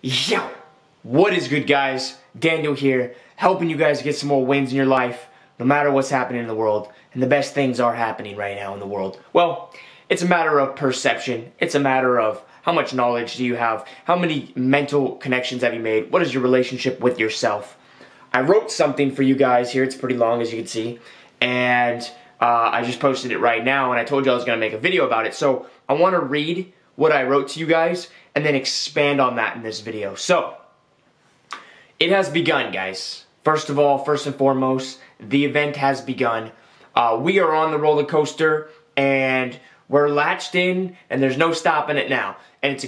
Yo! What is good, guys? Daniel here, helping you guys get some more wins in your life, no matter what's happening in the world. And the best things are happening right now in the world. Well, it's a matter of perception. It's a matter of how much knowledge do you have? How many mental connections have you made? What is your relationship with yourself? I wrote something for you guys here. It's pretty long, as you can see. And I just posted it right now, and I told you I was going to make a video about it. So I want to read what I wrote to you guys and then expand on that in this video. So, it has begun, guys. First of all, first and foremost, the event has begun. We are on the roller coaster, and we're latched in, and there's no stopping it now. And it's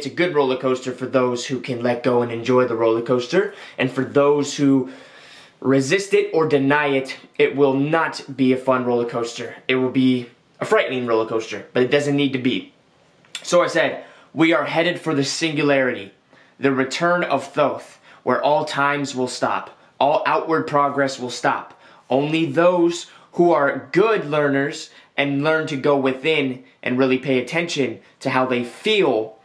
a good roller coaster for those who can let go and enjoy the roller coaster, and for those who resist it or deny it, it will not be a fun roller coaster. It will be a frightening roller coaster, but it doesn't need to be. So I said, we are headed for the singularity, the return of thoth, where all times will stop, all outward progress will stop. Only those who are good learners and learn to go within and really pay attention to how they feel,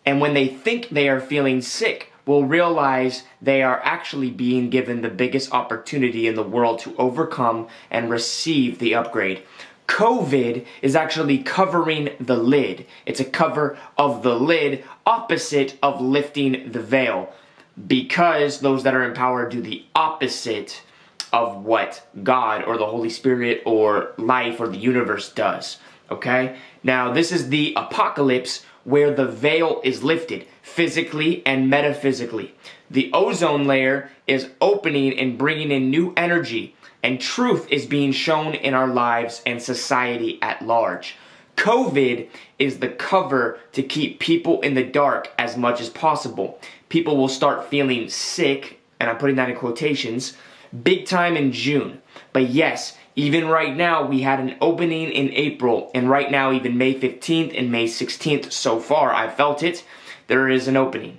and when they think they are feeling sick, will realize they are actually being given the biggest opportunity in the world to overcome and receive the upgrade. COVID is actually covering the lid. It's a cover of the lid, opposite of lifting the veil. Because those that are in power do the opposite of what God or the Holy Spirit or life or the universe does. Okay? Now, this is the apocalypse where the veil is lifted, physically and metaphysically. The ozone layer is opening and bringing in new energy, and truth is being shown in our lives and society at large. COVID is the cover to keep people in the dark as much as possible. People will start feeling sick, and I'm putting that in quotations, big time in June. But yes, even right now, we had an opening in April, and right now, even May 15th and May 16th, so far, I felt it, there is an opening.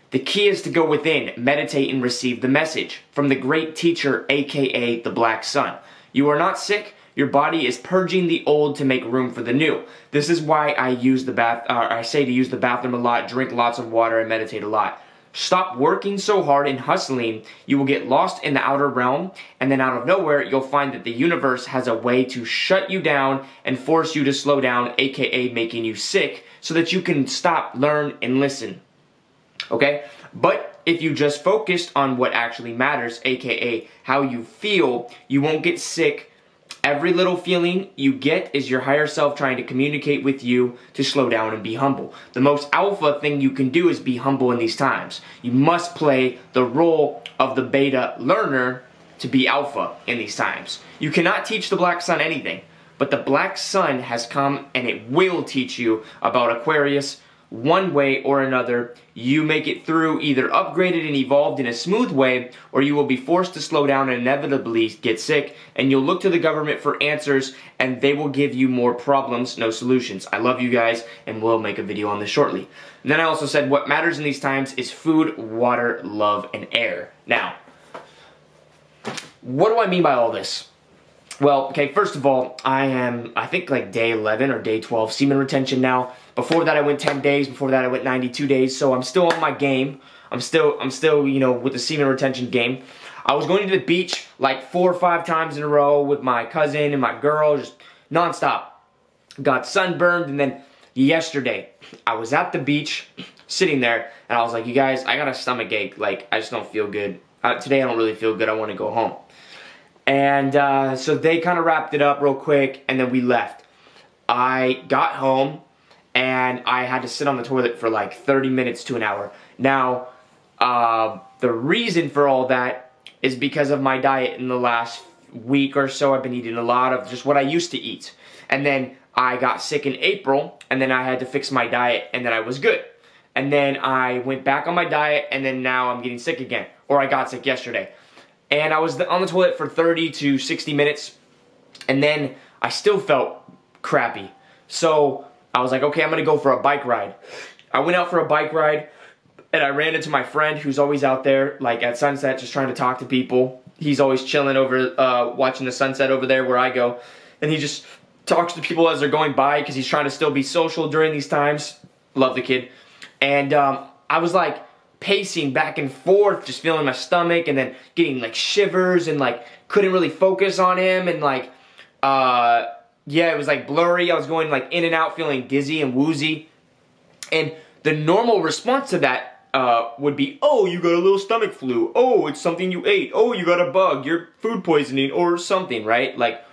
The key is to go within, meditate, and receive the message from the great teacher, aka the Black Sun. You are not sick. Your body is purging the old to make room for the new. This is why I say to use the bathroom a lot, drink lots of water, and meditate a lot. Stop working so hard and hustling. You will get lost in the outer realm, and then out of nowhere, you'll find that the universe has a way to shut you down and force you to slow down, aka making you sick, so that you can stop, learn, and listen. Okay? But if you just focused on what actually matters, aka how you feel, you won't get sick. Every little feeling you get is your higher self trying to communicate with you to slow down and be humble. The most alpha thing you can do is be humble in these times. You must play the role of the beta learner to be alpha in these times. You cannot teach the Black Sun anything, but the Black Sun has come and it will teach you about Aquarius. One way or another, you make it through either upgraded and evolved in a smooth way, or you will be forced to slow down and inevitably get sick, and you'll look to the government for answers, and they will give you more problems, no solutions. I love you guys, and we'll make a video on this shortly. And then I also said what matters in these times is food, water, love, and air. Now, what do I mean by all this? Well, okay, first of all, I think like day 11 or day 12 semen retention now. Before that I went 10 days, before that I went 92 days, so I'm still on my game. I'm still, you know, with the semen retention game. I was going to the beach like 4 or 5 times in a row with my cousin and my girl, just nonstop. Got sunburned, and then yesterday I was at the beach sitting there, and I was like, you guys, I got a stomach ache. Like, I just don't feel good. Today I don't really feel good. I want to go home. And so they kind of wrapped it up real quick, and then we left. I got home, and I had to sit on the toilet for like 30 minutes to an hour. Now, the reason for all that is because of my diet in the last week or so. I've been eating a lot of just what I used to eat. And then I got sick in April, and then I had to fix my diet, and then I was good. And then I went back on my diet, and then now I'm getting sick again. Or I got sick yesterday. And I was on the toilet for 30 to 60 minutes, and then I still felt crappy. So I was like, okay, I'm going to go for a bike ride. I went out for a bike ride, and I ran into my friend who's always out there, like at sunset, just trying to talk to people. He's always chilling over, watching the sunset over there where I go. And he just talks to people as they're going by because he's trying to still be social during these times. Love the kid. And I was like, pacing back and forth, just feeling my stomach, and then getting like shivers, and like couldn't really focus on him, and like yeah, it was like blurry. I was going like in and out, feeling dizzy and woozy. And the normal response to that would be, oh, you got a little stomach flu. Oh, it's something you ate. Oh, you got a bug. You're food poisoning or something, right? Like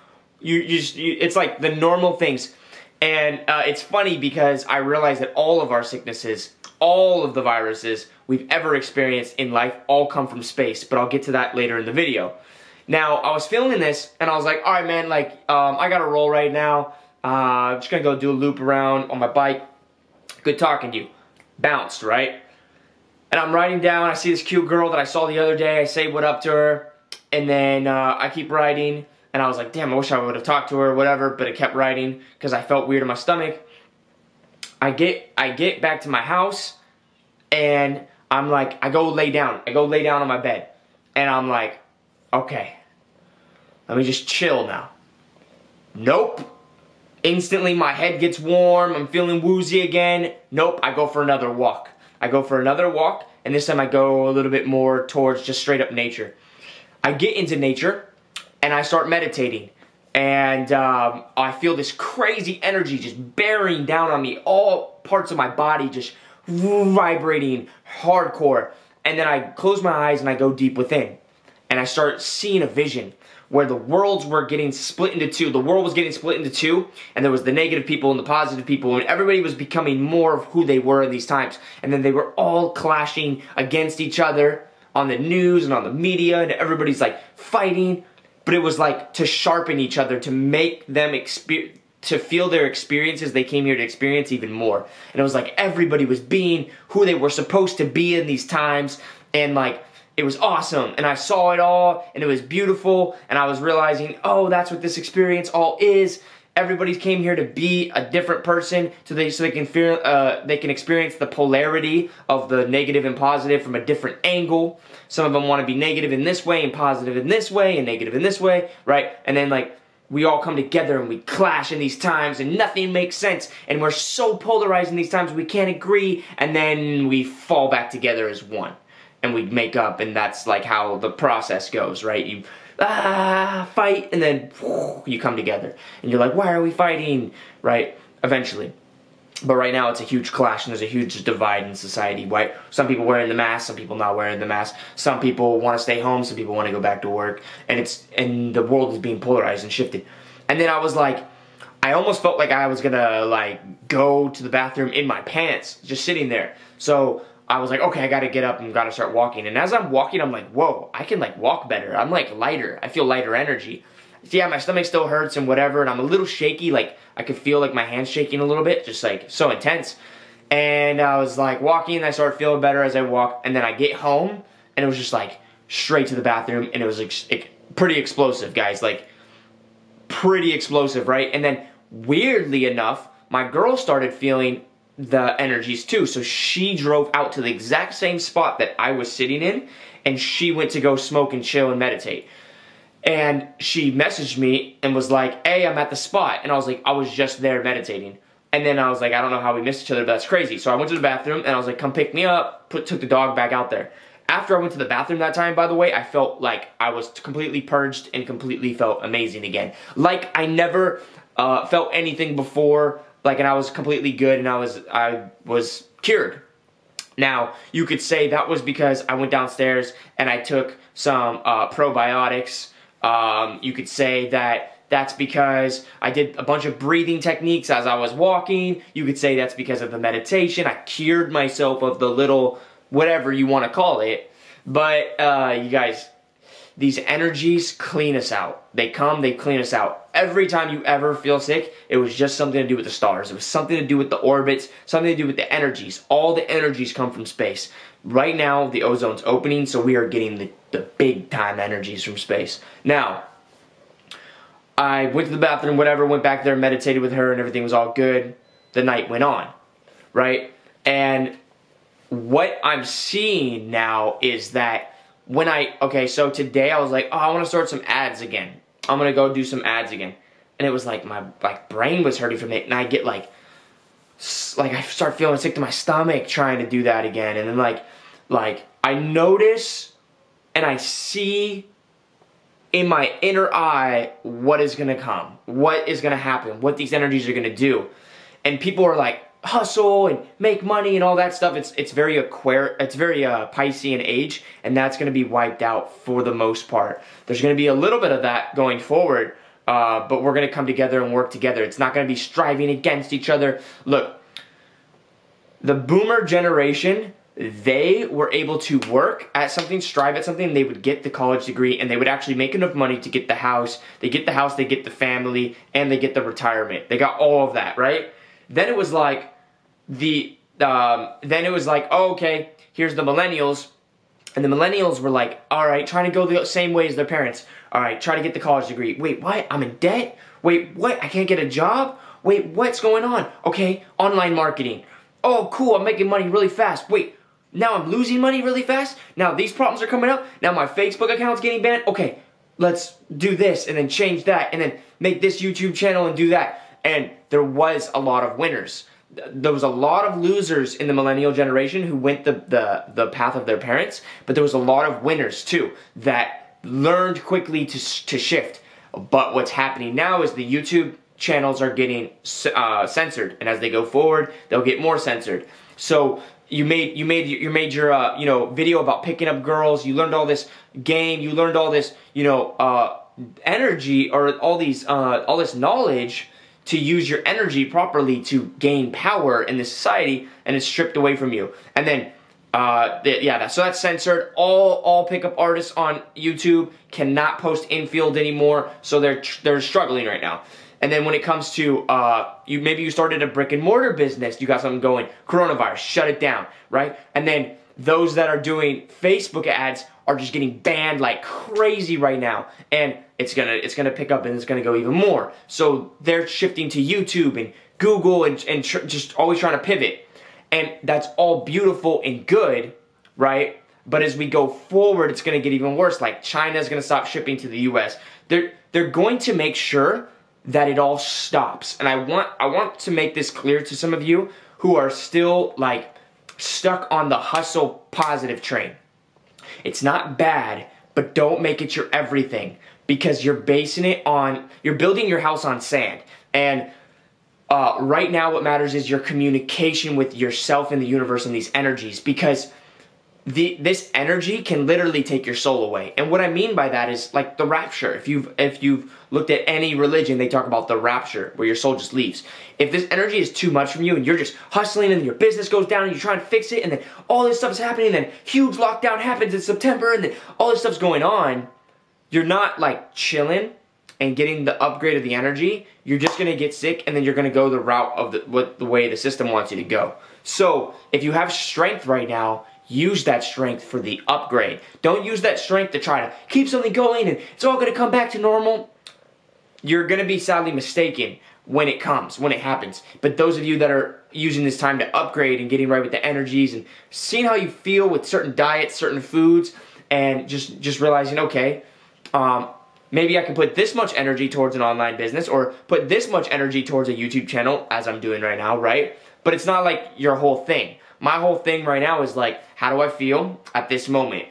it's like the normal things. And it's funny because I realize that all of our sicknesses, all of the viruses we've ever experienced in life all come from space. But I'll get to that later in the video. Now, I was feeling this, and I was like, all right, man, like, I gotta roll right now. I'm just gonna go do a loop around on my bike. Good talking to you. Bounced, right? And I'm riding down, I see this cute girl that I saw the other day. I say what up to her, and then I keep riding, and I was like, damn, I wish I would have talked to her or whatever, but I kept riding because I felt weird in my stomach. I get back to my house, and I'm like, I go lay down. I go lay down on my bed, and I'm like, okay, let me just chill now. Nope. Instantly my head gets warm, I'm feeling woozy again. Nope, I go for another walk. I go for another walk, and this time I go a little bit more towards just straight up nature. I get into nature, and I start meditating. And I feel this crazy energy just bearing down on me, all parts of my body just vibrating hardcore. And then I close my eyes and I go deep within. And I start seeing a vision where the worlds were getting split into two. The world was getting split into two, and there was the negative people and the positive people, and everybody was becoming more of who they were in these times. And then they were all clashing against each other on the news and on the media, and everybody's like fighting. But it was like to sharpen each other, to make them to feel their experiences they came here to experience even more. And it was like everybody was being who they were supposed to be in these times, and like it was awesome, and I saw it all, and it was beautiful, and I was realizing, oh, that's what this experience all is. Everybody came here to be a different person, so they can experience the polarity of the negative and positive from a different angle. Some of them want to be negative in this way, and positive in this way, and negative in this way, right? And then like we all come together and we clash in these times, and nothing makes sense, and we're so polarized in these times we can't agree, and then we fall back together as one. And we make up, and that's like how the process goes, right? You fight, and then you come together. And you're like, why are we fighting? Right? Eventually. But right now it's a huge clash, and there's a huge divide in society, right? Some people wearing the mask, some people not wearing the mask. Some people want to stay home, some people want to go back to work. And the world is being polarized and shifted. And then I was like, I almost felt like I was gonna like go to the bathroom in my pants, just sitting there. So I was like, okay, I gotta get up and gotta start walking. And as I'm walking, I'm like, whoa, I can like walk better. I'm like lighter. I feel lighter energy. Yeah, my stomach still hurts and whatever, and I'm a little shaky. Like I could feel like my hands shaking a little bit, just like so intense. And I was like walking, and I started feeling better as I walked. And then I get home, and it was just like straight to the bathroom, and it was like pretty explosive, guys. Like pretty explosive, right? And then weirdly enough, my girl started feeling the energies too, so she drove out to the exact same spot that I was sitting in, and she went to go smoke and chill and meditate. And she messaged me and was like, hey, I'm at the spot. And I was like, I was just there meditating. And then I was like, I don't know how we missed each other, but that's crazy. So I went to the bathroom, and I was like, come pick me up, took the dog back out there. After I went to the bathroom that time, by the way, I felt like I was completely purged and completely felt amazing again. Like I never felt anything before. Like, and I was completely good, and I was cured. Now, you could say that was because I went downstairs and I took some probiotics. You could say that that's because I did a bunch of breathing techniques as I was walking. You could say that's because of the meditation. I cured myself of the little, whatever you want to call it. But, you guys, these energies clean us out. They come, they clean us out. Every time you ever feel sick, it was just something to do with the stars. It was something to do with the orbits, something to do with the energies. All the energies come from space. Right now, the ozone's opening, so we are getting the big time energies from space. Now, I went to the bathroom, whatever, went back there, meditated with her, and everything was all good. The night went on, right? And what I'm seeing now is that okay, so today I was like, oh, I want to start some ads again. I'm going to go do some ads again. And it was like my brain was hurting from it, and I get like I start feeling sick to my stomach trying to do that again. And then like Like, I notice and I see in my inner eye what is going to come, what is going to happen, what these energies are going to do. And people are like, hustle and make money and all that stuff. It's very Piscean age, and that's going to be wiped out for the most part. There's going to be a little bit of that going forward, but we're going to come together and work together. It's not going to be striving against each other. Look, the boomer generation, they were able to work at something, strive at something, and they would get the college degree, and they would actually make enough money to get the house. They get the house, they get the family, and they get the retirement. They got all of that, right? Then it was like, oh, okay, here's the millennials. And the millennials were like, all right, trying to go the same way as their parents. All right, try to get the college degree. Wait, what? I'm in debt? Wait, what? I can't get a job? Wait, what's going on? Okay, online marketing. Oh, cool, I'm making money really fast. Wait, now I'm losing money really fast? Now these problems are coming up? Now my Facebook account's getting banned? Okay, let's do this and then change that and then make this YouTube channel and do that. And there was a lot of winners. There was a lot of losers in the millennial generation who went the path of their parents, but there was a lot of winners too that learned quickly to shift. But what's happening now is the YouTube channels are getting censored, and as they go forward, they'll get more censored. So you made your video about picking up girls. You learned all this game. You learned all this energy, or all this knowledge to use your energy properly to gain power in this society, and it's stripped away from you. And then, so that's censored. All pickup artists on YouTube cannot post infield anymore, so they're struggling right now. And then when it comes to, maybe you started a brick and mortar business, you got something going, coronavirus, shut it down, right? And then those that are doing Facebook ads are just getting banned like crazy right now, and it's gonna pick up, and it's gonna go even more. So they're shifting to YouTube and Google and just always trying to pivot, and that's all beautiful and good, right? But as we go forward, it's gonna get even worse. Like, China's gonna stop shipping to the U.S. They're going to make sure that it all stops, and I want to make this clear to some of you who are still like stuck on the hustle positive train. It's not bad, but don't make it your everything, because you're building your house on sand. And right now what matters is your communication with yourself and the universe and these energies, because this energy can literally take your soul away. And what I mean by that is like the rapture. If you've looked at any religion, they talk about the rapture, where your soul just leaves. If this energy is too much from you and you're just hustling and your business goes down and you're trying to fix it, and then all this stuff is happening, and then huge lockdown happens in September, and then all this stuff's going on, you're not like chilling and getting the upgrade of the energy. You're just gonna get sick, and then you're gonna go the route of the way the system wants you to go. So if you have strength right now, use that strength for the upgrade. Don't use that strength to try to keep something going and it's all going to come back to normal. You're going to be sadly mistaken when it happens. But those of you that are using this time to upgrade and getting right with the energies and seeing how you feel with certain diets, certain foods, and just realizing, okay, maybe I can put this much energy towards an online business, or put this much energy towards a YouTube channel, as I'm doing right now, right? But it's not like your whole thing. My whole thing right now is like, how do I feel at this moment?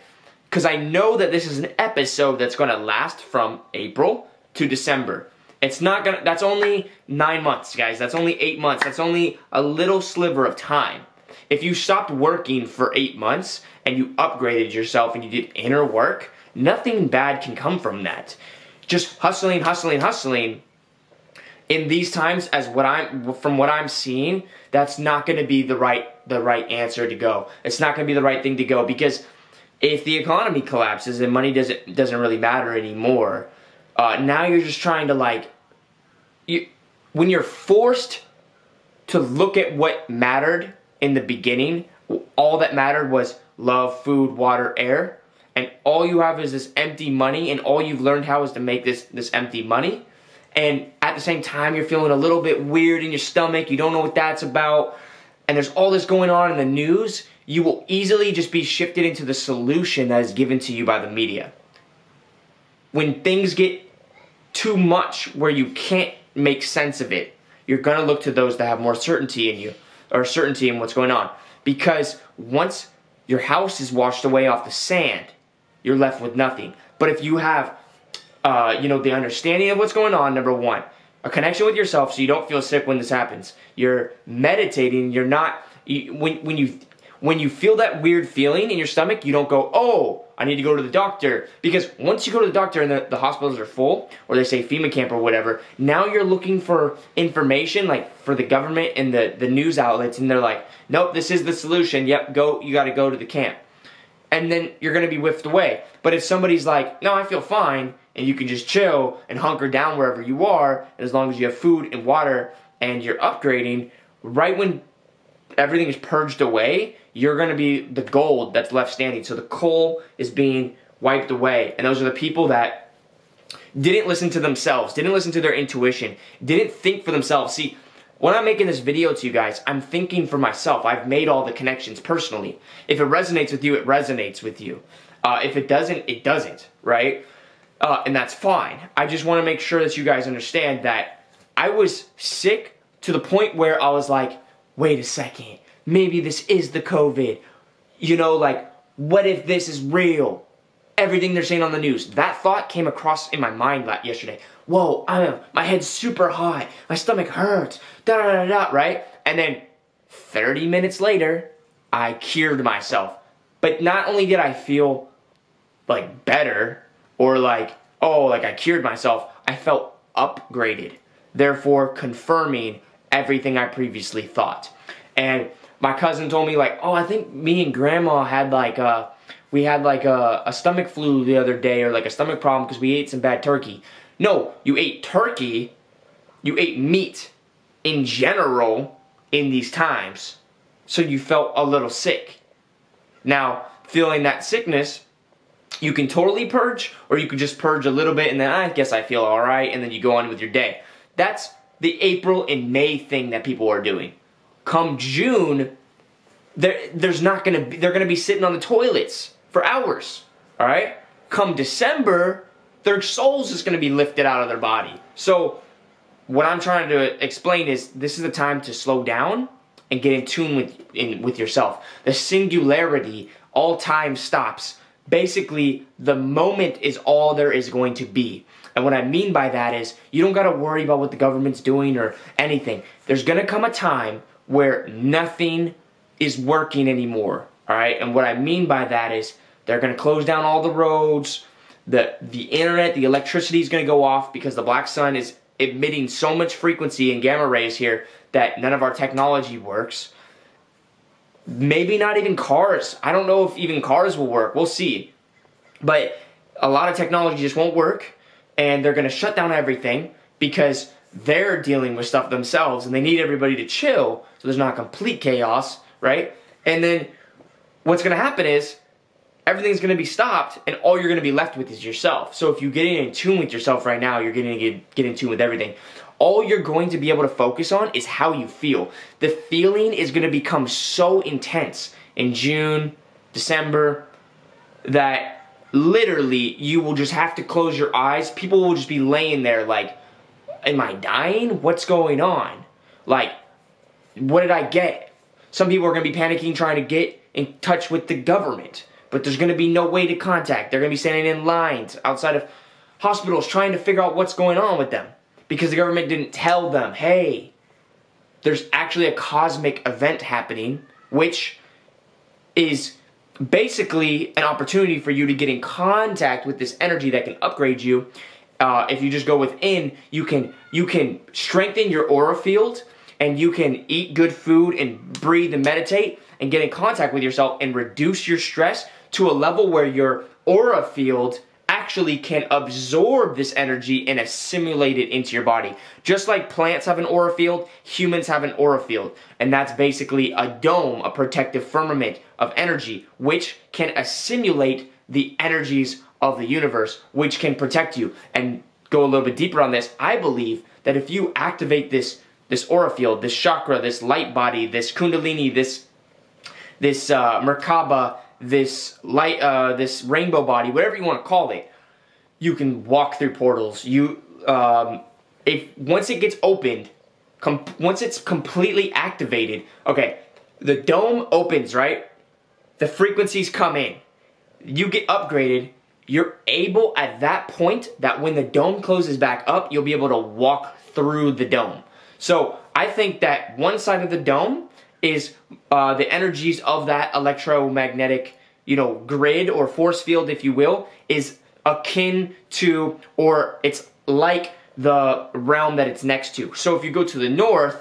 Because I know that this is an episode that's going to last from April to December. It's not going to, that's only 9 months, guys. That's only 8 months. That's only a little sliver of time. If you stopped working for 8 months and you upgraded yourself and you did inner work, nothing bad can come from that. Just hustling, hustling, hustling. In these times, from what I'm seeing, that's not going to be the right answer to go. It's not going to be the right thing to go, because if the economy collapses and money doesn't really matter anymore, now you're just trying to when you're forced to look at what mattered in the beginning, all that mattered was love, food, water, air, and all you have is this empty money, and all you've learned how is to make this empty money. And at the same time, you're feeling a little bit weird in your stomach. You don't know what that's about. And there's all this going on in the news. You will easily just be shifted into the solution that is given to you by the media. When things get too much where you can't make sense of it, you're going to look to those that have more certainty in you, or certainty in what's going on. Because once your house is washed away off the sand. You're left with nothing. But if you have, the understanding of what's going on, number one, a connection with yourself so you don't feel sick when this happens. You're meditating. You're not, when you feel that weird feeling in your stomach, you don't go, oh, I need to go to the doctor. Because once you go to the doctor and the hospitals are full, or they say FEMA camp or whatever, now you're looking for information, like for the government and the news outlets, and they're like, nope, this is the solution. Yep, you got to go to the camp. And then you're going to be whiffed away. But if somebody's like, no, I feel fine, and you can just chill and hunker down wherever you are, and as long as you have food and water and you're upgrading, right when everything is purged away, you're going to be the gold that's left standing. So the coal is being wiped away. And those are the people that didn't listen to themselves, didn't listen to their intuition, didn't think for themselves. See, when I'm making this video to you guys, I'm thinking for myself. I've made all the connections personally. If it resonates with you, it resonates with you. If it doesn't, it doesn't, right? And that's fine. I just want to make sure that you guys understand that I was sick to the point where I was like, wait a second, maybe this is the COVID. What if this is real? Everything they're saying on the news. That thought came across in my mind yesterday. Whoa, my head's super hot. My stomach hurts. Right? And then 30 minutes later, I cured myself. But not only did I feel better or I cured myself, I felt upgraded. Therefore, confirming everything I previously thought. And my cousin told me I think me and grandma had we had a stomach flu the other day, or a stomach problem because we ate some bad turkey. No, you ate turkey, you ate meat in general in these times, so you felt a little sick. Now, feeling that sickness, you can totally purge, or you can just purge a little bit and then I guess I feel alright, and then you go on with your day. That's the April and May thing that people are doing. Come June, they're gonna be sitting on the toilets for hours. Alright? Come December, their soul's just gonna be lifted out of their body. So what I'm trying to explain is this is the time to slow down and get in tune with yourself. The singularity, all time stops. Basically, the moment is all there is going to be. And what I mean by that is you don't got to worry about what the government's doing or anything. There's going to come a time where nothing is working anymore. All right? And what I mean by that is they're going to close down all the roads. The internet, the electricity is going to go off because the black sun is emitting so much frequency and gamma rays here that none of our technology works. Maybe not even cars. I don't know if even cars will work. We'll see. But a lot of technology just won't work. And they're going to shut down everything because they're dealing with stuff themselves and they need everybody to chill so there's not complete chaos, right? And then what's going to happen is everything's going to be stopped and all you're going to be left with is yourself. So if you get in tune with yourself right now, you're going to get in tune with everything. All you're going to be able to focus on is how you feel. The feeling is going to become so intense in June, December, that literally you will just have to close your eyes. People will just be laying there like, am I dying? What's going on? What did I get? Some people are going to be panicking trying to get in touch with the government, but there's going to be no way to contact. They're going to be standing in lines outside of hospitals trying to figure out what's going on with them because the government didn't tell them, hey, there's actually a cosmic event happening, which is basically an opportunity for you to get in contact with this energy that can upgrade you. If you just go within, you can strengthen your aura field, and you can eat good food and breathe and meditate and get in contact with yourself and reduce your stress to a level where your aura field actually can absorb this energy and assimilate it into your body. Just like plants have an aura field, humans have an aura field. And that's basically a dome, a protective firmament of energy, which can assimilate the energies of the universe, which can protect you. And go a little bit deeper on this, I believe that if you activate this aura field, this chakra, this light body, this kundalini, this Merkaba, this light, this rainbow body, whatever you want to call it, you can walk through portals. Once it gets opened, once it's completely activated, okay, the dome opens, right? the frequencies come in. You get upgraded. You're able at that point that when the dome closes back up, you'll be able to walk through the dome. So I think that one side of the dome is the energies of that electromagnetic, grid or force field, if you will, is akin to, or it's like the realm that it's next to. So if you go to the north,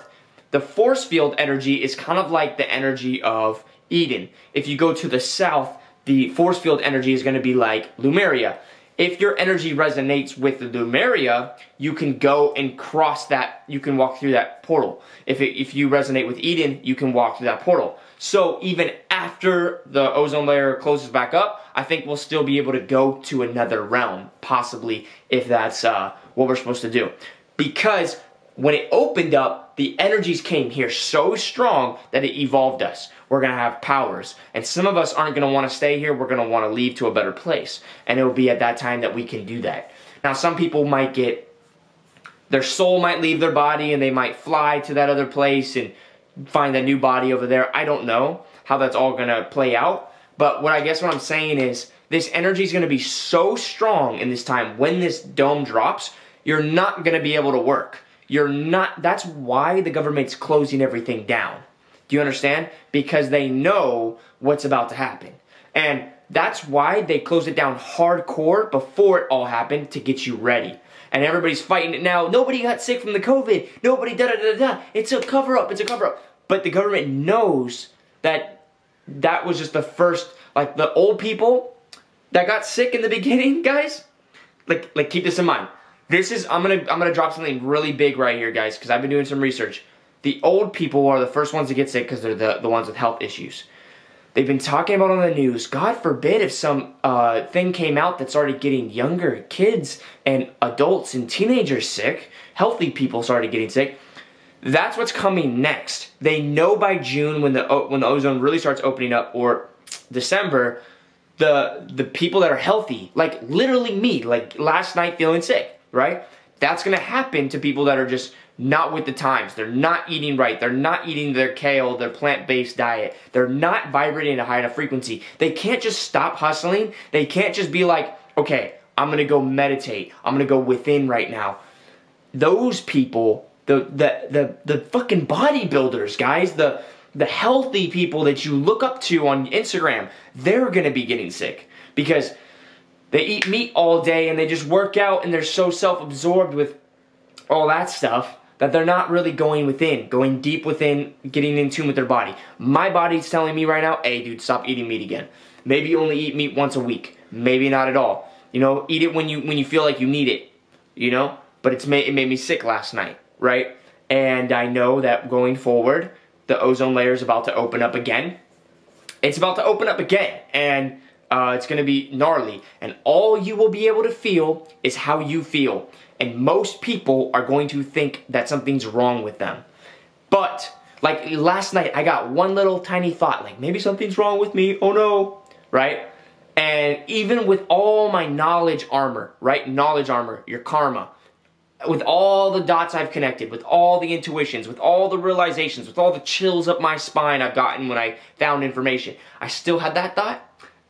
the force field energy is kind of like the energy of Eden. If you go to the south, the force field energy is going to be like Lumeria. If your energy resonates with the Lumeria, you can go and cross that, you can walk through that portal. If you resonate with Eden, you can walk through that portal. So even after the ozone layer closes back up, I think we'll still be able to go to another realm, possibly, if that's what we're supposed to do. Because when it opened up, the energies came here so strong that it evolved us. We're going to have powers. And some of us aren't going to want to stay here. We're going to want to leave to a better place. And it will be at that time that we can do that. Now, some people might their soul might leave their body and they might fly to that other place and find a new body over there. I don't know how that's all going to play out. But what I'm saying is this energy is going to be so strong in this time. When this dome drops, you're not going to be able to work. That's why the government's closing everything down. Do you understand? Because they know what's about to happen. And that's why they closed it down hardcore before it all happened, to get you ready. And everybody's fighting it now. Nobody got sick from the COVID. Nobody da-da-da-da. It's a cover-up. It's a cover-up. But the government knows that that was just the first, like the old people that got sick in the beginning, guys. Like keep this in mind. I'm gonna drop something really big right here, guys, because I've been doing some research. The old people are the first ones to get sick because they're the ones with health issues. They've been talking about on the news, God forbid if some thing came out that started getting younger kids and adults and teenagers sick, healthy people started getting sick. That's what's coming next. They know by June when the ozone really starts opening up, or December, the people that are healthy, like literally me, like last night feeling sick, right? That's going to happen to people that are just not with the times. They're not eating right. They're not eating their kale, their plant-based diet. They're not vibrating at a high enough frequency. They can't just stop hustling. They can't just be like, okay, I'm going to go meditate. I'm going to go within right now. Those people, the fucking bodybuilders, guys, the healthy people that you look up to on Instagram, they're going to be getting sick because they eat meat all day and they just work out and they're so self-absorbed with all that stuff that they're not really going within, going deep within, getting in tune with their body. My body's telling me right now, hey dude, stop eating meat again. Maybe you only eat meat once a week. Maybe not at all. Eat it when you feel like you need it, But it made me sick last night, right? And I know that going forward, the ozone layer is about to open up again. It's about to open up again, and it's going to be gnarly. And all you will be able to feel is how you feel. And most people are going to think that something's wrong with them. But, like last night, I got one little tiny thought, like maybe something's wrong with me, oh no, right? And even with all my knowledge armor, right? Knowledge armor, your karma, with all the dots I've connected, with all the intuitions, with all the realizations, with all the chills up my spine I've gotten when I found information, I still had that thought.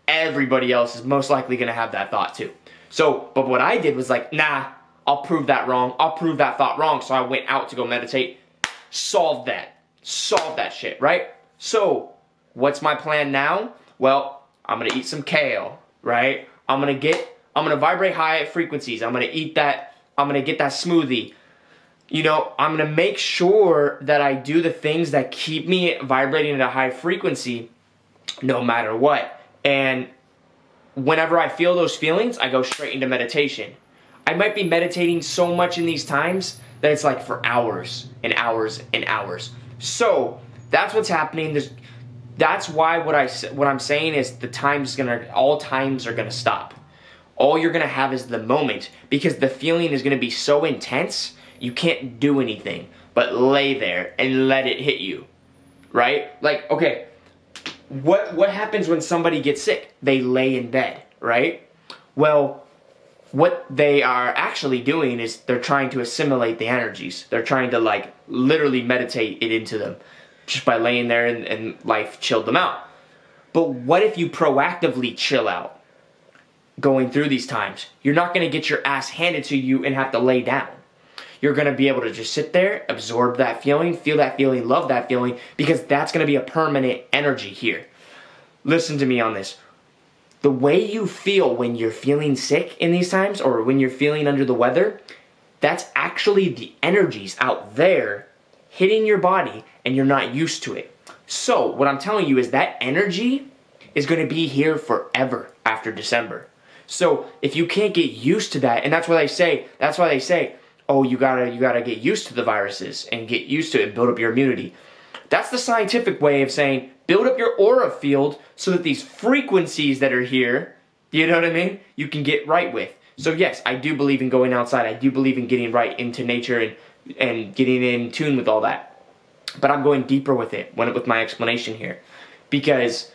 Everybody else is most likely going to have that thought too. So, but what I did was like, nah, I'll prove that wrong. I'll prove that thought wrong. So I went out to go meditate, solved that shit, right? So, what's my plan now? Well, I'm going to eat some kale, right? I'm going to vibrate high frequencies. I'm going to eat that. I'm going to get that smoothie. I'm going to make sure that I do the things that keep me vibrating at a high frequency no matter what. And whenever I feel those feelings, I go straight into meditation. I might be meditating so much in these times that it's like for hours and hours and hours. So that's what's happening. That's why what I'm saying is all times are gonna stop. All you're gonna have is the moment, because the feeling is gonna be so intense you can't do anything but lay there and let it hit you, right? Like, okay, what happens when somebody gets sick? They lay in bed, right? Well, what they are actually doing is they're trying to assimilate the energies. They're trying to like literally meditate it into them just by laying there and life chilled them out. But what if you proactively chill out going through these times? You're not going to get your ass handed to you and have to lay down. You're going to be able to just sit there, absorb that feeling, feel that feeling, love that feeling, because that's going to be a permanent energy here. Listen to me on this. The way you feel when you're feeling sick in these times, or when you're feeling under the weather, that's actually the energies out there hitting your body, and you're not used to it. So what I'm telling you is that energy is going to be here forever after December. So if you can't get used to that, and that's why they say, oh, you gotta get used to the viruses and get used to it and build up your immunity. That's the scientific way of saying build up your aura field so that these frequencies that are here, you know what I mean, you can get right with. So yes, I do believe in going outside. I do believe in getting right into nature and getting in tune with all that. But I'm going deeper with it with my explanation here, because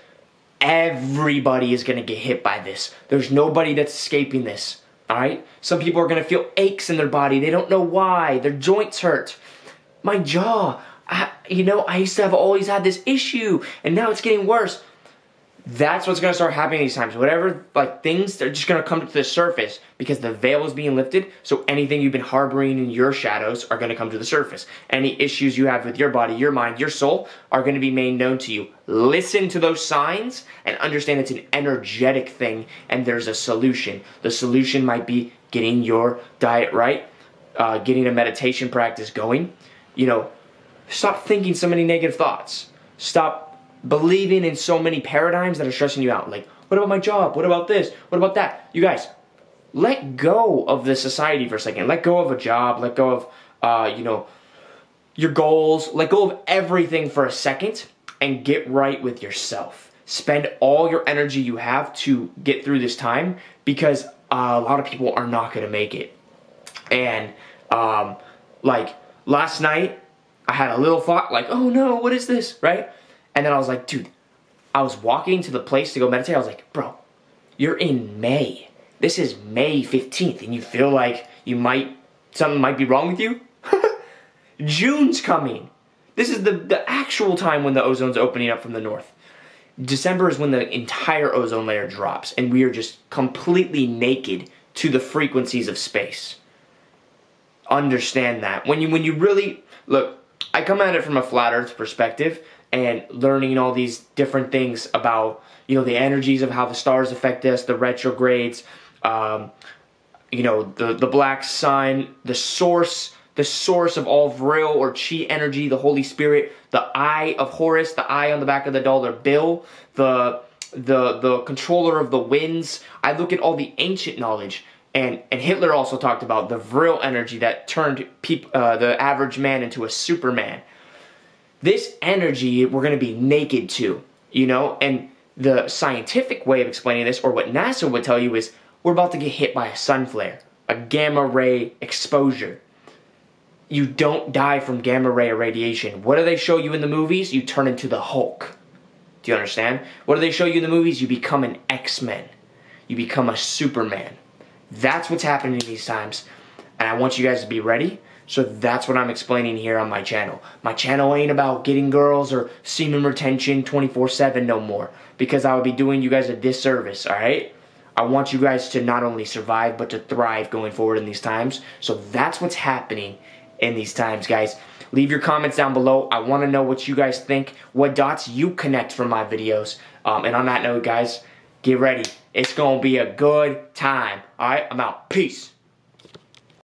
everybody is going to get hit by this. There's nobody that's escaping this. All right? Some people are going to feel aches in their body. They don't know why. Their joints hurt. My jaw. I used to have always had this issue, and now it's getting worse. That's what's going to start happening these times. Whatever, things, they're just going to come to the surface because the veil is being lifted. So anything you've been harboring in your shadows are going to come to the surface. Any issues you have with your body, your mind, your soul are going to be made known to you. Listen to those signs and understand it's an energetic thing, and there's a solution. The solution might be getting your diet right, getting a meditation practice going. Stop thinking so many negative thoughts. Stop believing in so many paradigms that are stressing you out. Like, what about my job? What about this? What about that? You guys, let go of the society for a second. Let go of a job. Let go of, your goals. Let go of everything for a second and get right with yourself. Spend all your energy you have to get through this time, because a lot of people are not going to make it. And, last night, I had a little thought like, oh no, what is this, right? And then I was like, dude, I was walking to the place to go meditate. I was like, bro, you're in May. This is May 15th, and you feel like something might be wrong with you? June's coming. This is the actual time when the ozone's opening up from the north. December is when the entire ozone layer drops, and we are just completely naked to the frequencies of space. Understand that. When you really, look, I come at it from a flat earth perspective, and learning all these different things about, the energies of how the stars affect us, the retrogrades, the black sun, the source of all Vril or Chi energy, the Holy Spirit, the eye of Horus, the eye on the back of the dollar bill, the controller of the winds. I look at all the ancient knowledge, and Hitler also talked about the Vril energy that turned the average man into a Superman. This energy we're going to be naked to, and the scientific way of explaining this, or what NASA would tell you, is we're about to get hit by a sun flare, a gamma ray exposure. You don't die from gamma ray irradiation. What do they show you in the movies? You turn into the Hulk. Do you understand? What do they show you in the movies? You become an X-Men. You become a Superman. That's what's happening in these times, and I want you guys to be ready. So that's what I'm explaining here on my channel. My channel ain't about getting girls or semen retention 24/7 no more, because I would be doing you guys a disservice, alright? I want you guys to not only survive, but to thrive going forward in these times. So that's what's happening in these times, guys. Leave your comments down below. I want to know what you guys think, what dots you connect from my videos. And on that note, guys, get ready. It's going to be a good time. Alright, I'm out. Peace.